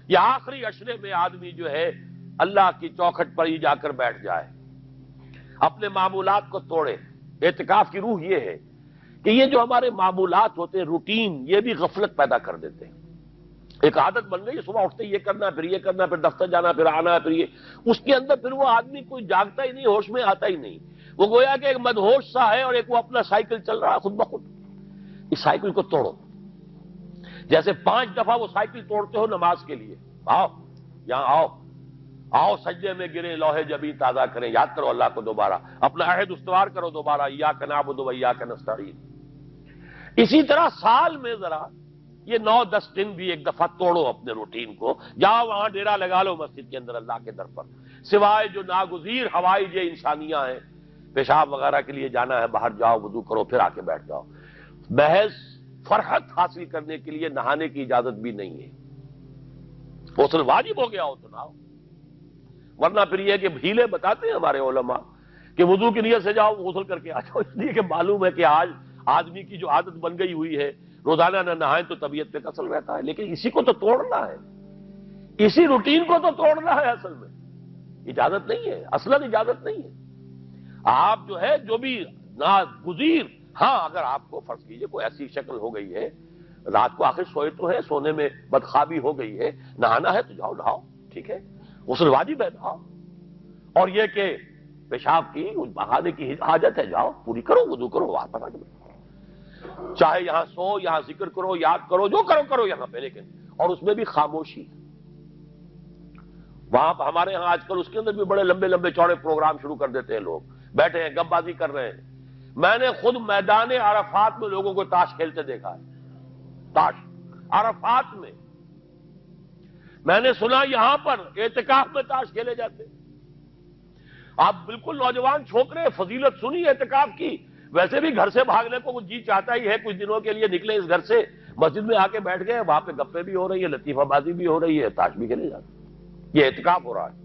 یہ آخری عشرے میں آدمی جو ہے اللہ کی چوکھٹ پر ہی جا کر بیٹھ جائے، اپنے معمولات کو توڑے۔ اعتکاف کی روح یہ ہے کہ یہ جو ہمارے معمولات ہوتے ہیں، روٹین، یہ بھی غفلت پیدا کر دیتے ہیں۔ ایک عادت بن گئی، صبح اٹھتے یہ کرنا، پھر یہ کرنا، پھر دفتر جانا، پھر آنا، پھر یہ، اس کے اندر پھر وہ آدمی کوئی جاگتا ہی نہیں، ہوش میں آتا ہی نہیں۔ وہ گویا کہ ایک مدہوش سا ہے اور ایک وہ اپنا سائیکل چل رہا ہے خود بخود۔ اس سائیکل کو توڑو، جیسے 5 دفعہ وہ سائیکل توڑتے ہو نماز کے لیے۔ آؤ یہاں آؤ، آؤ سجدے میں گرے، لوح جبین تازہ کریں، یاد کرو اللہ کو دوبارہ، اپنا عہد استوار کرو دوبارہ، ایاک نعبد و ایاک نستعین۔ اسی طرح سال میں ذرا یہ 9-10 دن بھی ایک دفعہ توڑو اپنے روٹین کو، جاؤ وہاں ڈیرا لگا لو مسجد کے اندر اللہ کے در پر، سوائے جو ناگزیر ہوائج انسانیاں ہیں، پیشاب وغیرہ کے لیے جانا ہے باہر، جاؤ وضو کرو پھر آ کے بیٹھ جاؤ۔ محض فرحت حاصل کرنے کے لیے نہانے کی اجازت بھی نہیں ہے۔ غسل واجب ہو گیا ہو تو نہاؤ، ورنہ پھر یہ کہ ہیلے بتاتے ہیں ہمارے علماء کہ وضو کی نیت سے جاؤ غسل کر کے آ جاؤ، اس لیے کہ معلوم ہے کہ آج آدمی کی جو عادت بن گئی ہوئی ہے روزانہ نہ نہائیں تو طبیعت پہ کسل رہتا ہے۔ لیکن اسی کو تو توڑنا ہے، اسی روٹین کو تو توڑنا ہے، اصل میں اجازت نہیں ہے، اصلاً اجازت نہیں ہے۔ آپ جو ہے جو بھی ناگزیر، ہاں اگر آپ کو فرض کیجئے کوئی ایسی شکل ہو گئی ہے، رات کو آخر سوئے تو ہے، سونے میں بدخوابی ہو گئی ہے، نہانا ہے تو جاؤ نہاؤ، ٹھیک ہے، غسل واجب ہے نہاؤ، اور یہ کہ پیشاب کی بہانے کی حاجت ہے جاؤ پوری کرو، وضو کرو، واپس آ کے بیٹھو، چاہے یہاں سو، یہاں ذکر کرو، یاد کرو، جو کرو کرو یہاں پہ، لیکن اور اس میں بھی خاموشی۔ وہاں ہمارے ہاں آج کل اس کے اندر بھی بڑے لمبے لمبے چوڑے پروگرام شروع کر دیتے ہیں، لوگ بیٹھے ہیں گپ بازی کر رہے ہیں۔ میں نے خود میدان عرفات میں لوگوں کو تاش کھیلتے دیکھا ہے، تاش عرفات میں۔ میں نے سنا یہاں پر اعتکاف میں تاش کھیلے جاتے۔ آپ بالکل نوجوان چھوکرے، فضیلت سنی اعتکاف کی، ویسے بھی گھر سے بھاگنے کو جی چاہتا ہی ہے، کچھ دنوں کے لیے نکلے اس گھر سے، مسجد میں آ کے بیٹھ گئے، وہاں پہ گپے بھی ہو رہی ہے، لطیفہ بازی بھی ہو رہی ہے، تاش بھی کھیلے جاتے، یہ اعتکاف ہو رہا ہے۔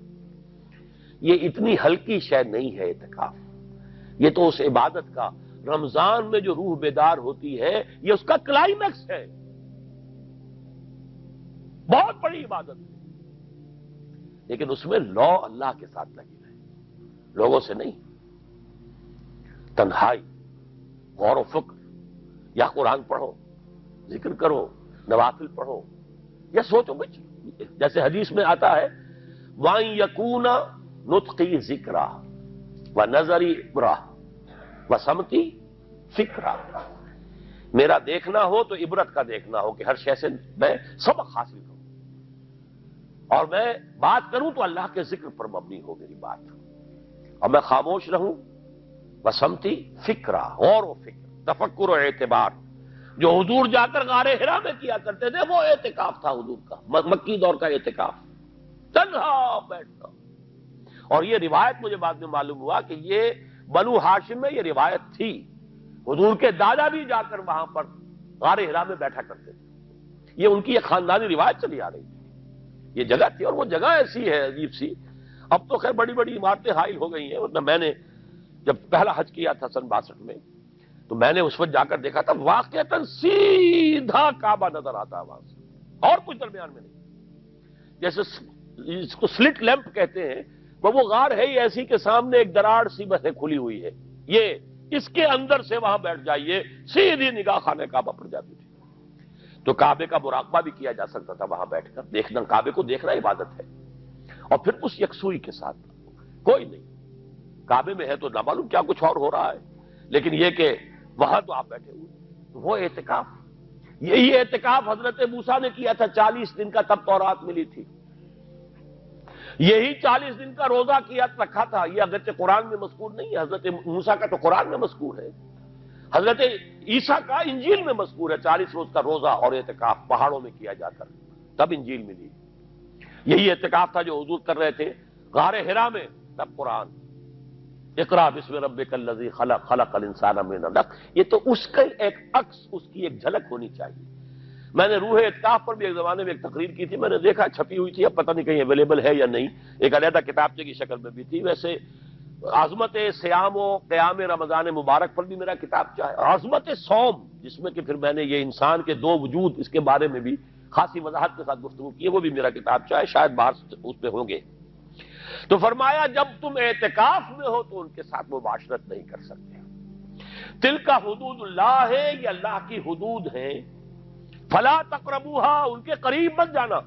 یہ اتنی ہلکی شے نہیں ہے اعتکاف، یہ تو اس عبادت کا، رمضان میں جو روح بیدار ہوتی ہے یہ اس کا کلائمیکس ہے، بہت بڑی عبادت ہے، لیکن اس میں لو اللہ کے ساتھ لگی رہے، لوگوں سے نہیں، تنہائی، غور و فکر، یا قرآن پڑھو، ذکر کرو، نوافل پڑھو، یا سوچو کچھ، جیسے حدیث میں آتا ہے وَأَن يَكُونَ نُطْقِي ذِكْرًا وَنَظَرِي عِبْرَةً وَسَمْتِي فِكْرًا، میرا دیکھنا ہو تو عبرت کا دیکھنا ہو کہ ہر شے سے میں سبق حاصل کروں، اور میں بات کروں تو اللہ کے ذکر پر مبنی ہو میری بات، اور میں خاموش رہوں، وَسَمْتِي فِكْرًا، غور و فکر، تفکر و اعتبار، جو حضور جا کر غار حرا میں کیا کرتے تھے وہ اعتکاف تھا حضور کا، مکی دور کا اعتکاف، تنہا بیٹھنا۔ اور یہ روایت مجھے بعد میں معلوم ہوا کہ یہ بنو ہاشم میں یہ روایت تھی، حضور کے دادا بھی جا کر وہاں پر غار حرا میں بیٹھا کرتے تھے، یہ ان کی ایک خاندانی روایت چلی آ رہی تھی، یہ جگہ تھی، اور وہ جگہ ایسی ہے عجیب سی، اب تو خیر بڑی بڑی عمارتیں حائل ہو گئی ہیں، ورنہ میں نے جب پہلا حج کیا تھا سن 62 میں، تو میں نے اس وقت جا کر دیکھا تھا واقعتاً سیدھا کعبہ نظر آتا ہے وہاں سے، اور کچھ درمیان میں نہیں، جیسے اس کو سلٹ لیمپ کہتے ہیں، وہ غار ہے ہی ایسی کہ سامنے ایک دراڑ سی بس کھلی ہوئی ہے، یہ اس کے اندر سے وہاں بیٹھ جائیے سیدھی نگاہ خانے کعبہ پڑ جاتی تھی، تو کعبے کا مراقبہ بھی کیا جا سکتا تھا وہاں بیٹھ کر، دیکھنا، کعبے کو دیکھنا عبادت ہے، اور پھر اس یکسوئی کے ساتھ کوئی نہیں، کعبے میں ہے تو نہ معلوم کیا کچھ اور ہو رہا ہے، لیکن یہ کہ وہاں تو آپ بیٹھے ہوئے، وہ اعتکاف، یہی اعتکاف حضرت موسیٰ نے کیا تھا 40 دن کا، تب تورات ملی تھی، یہی 40 دن کا روزہ کیا رکھا تھا، یہ اگرچہ قرآن میں مذکور نہیں ہے، حضرت موسیٰ کا تو قرآن میں مذکور ہے، حضرت عیسیٰ کا انجیل میں مذکور ہے، 40 روز کا روزہ اور اعتکاف پہاڑوں میں کیا جاتا، تب انجیل ملی، یہی اعتکاف تھا جو حضور کر رہے تھے غار حرا میں، تب قرآن، اقرا بسم ربک الذی خلق، خلق الانسان من علق، یہ تو اس کا ایک عکس، اس کی ایک جھلک ہونی چاہیے۔ میں نے روح اعتکاف پر بھی ایک زمانے میں ایک تقریر کی تھی، میں نے دیکھا چھپی ہوئی تھی، اب پتہ نہیں کہیں اویلیبل ہے یا نہیں، ایک علیحدہ کتابچے کی شکل میں بھی تھی، ویسے عظمت سیام و قیام رمضان مبارک پر بھی میرا کتابچہ ہے، عظمت صوم، جس میں کہ پھر میں نے یہ انسان کے 2 وجود، اس کے بارے میں بھی خاصی وضاحت کے ساتھ گفتگو کی ہے، وہ بھی میرا کتاب چاہے شاید باہر اس پہ ہوں گے۔ تو فرمایا جب تم اعتکاف میں ہو تو ان کے ساتھ مباشرت نہیں کر سکتے۔ تلک حدود اللہ ہے، یہ اللہ کی حدود ہیں، فلا تقربوہا، ان کے قریب مت جانا۔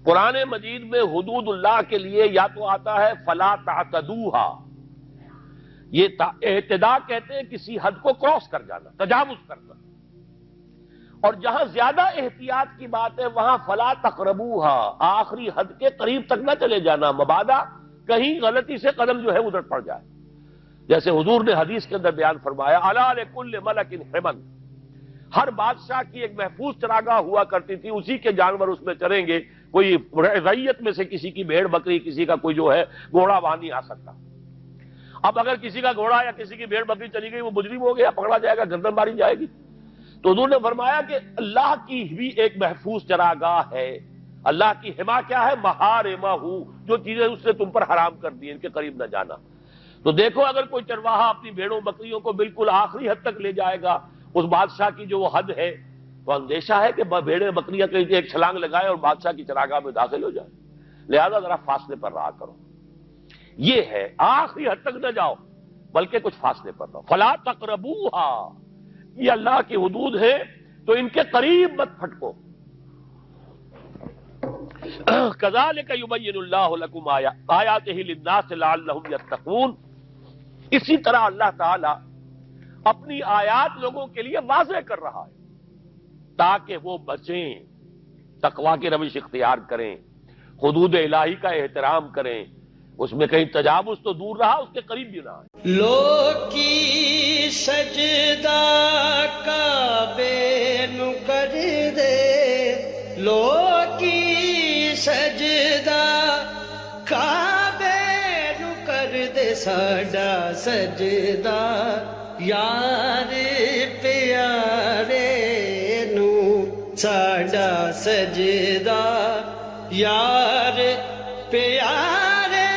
قرآن مجید میں حدود اللہ کے لیے یا تو آتا ہے فلا تعتدوہا، یہ اعتداء کہتے ہیں کسی حد کو کراس کر جانا، تجاوز کرنا، اور جہاں زیادہ احتیاط کی بات ہے وہاں فلا تقربوہا، آخری حد کے قریب تک نہ چلے جانا، مبادا کہیں غلطی سے قدم جو ہے ادھر پڑ جائے۔ جیسے حضور نے حدیث کے اندر بیان فرمایا الا لکل ملک حمل، ہر بادشاہ کی ایک محفوظ چراگاہ ہوا کرتی تھی، اسی کے جانور اس میں چریں گے، کوئی رعیت میں سے کسی کی بھیڑ بکری، کسی کا کوئی جو ہے گھوڑا وہاں نہیں آ سکتا۔ اب اگر کسی کا گھوڑا یا کسی کی بھیڑ بکری چلی گئی، وہ مجرم ہو گیا، پکڑا جائے گا، گردن ماری جائے گی۔ تو حضور نے فرمایا کہ اللہ کی بھی ایک محفوظ چراگاہ ہے، اللہ کی حما کیا ہے؟ محارمہ، جو چیزیں اس نے تم پر حرام کر دی، ان کے قریب نہ جانا۔ تو دیکھو اگر کوئی چرواہا اپنی بھیڑوں بکریوں کو بالکل آخری حد تک لے جائے گا، اس بادشاہ کی جو وہ حد ہے، تو اندیشہ ہے کہ بھیڑیں بکریاں کہیں ایک چھلانگ لگائے اور بادشاہ کی چراگاہ میں داخل ہو جائے، لہذا ذرا فاصلے پر رہا کرو۔ یہ ہے آخری حد تک نہ جاؤ بلکہ کچھ فاصلے پر رہو۔ فلا تقربوہا، یہ اللہ کی حدود ہے تو ان کے قریب مت پھٹکو۔ کذالک یبین اللہ لکم آیاتہ للناس لعلہم یتقون، اسی طرح اللہ تعالی اپنی آیات لوگوں کے لیے واضح کر رہا ہے تاکہ وہ بچیں، تقوی کی روش اختیار کریں، حدود الہی کا احترام کریں، اس میں کہیں تجاوز تو دور رہا، اس کے قریب بھی نہ آئے۔ لوگ کی سجدہ کعبے نو کر دے، لوگ کی سجدہ کعبے نو کر دے، ساڈا سجدہ یار پیارے نو، ساڈا سجدہ یار پیارے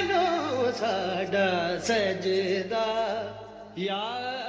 نو، ساڈا سجدہ یار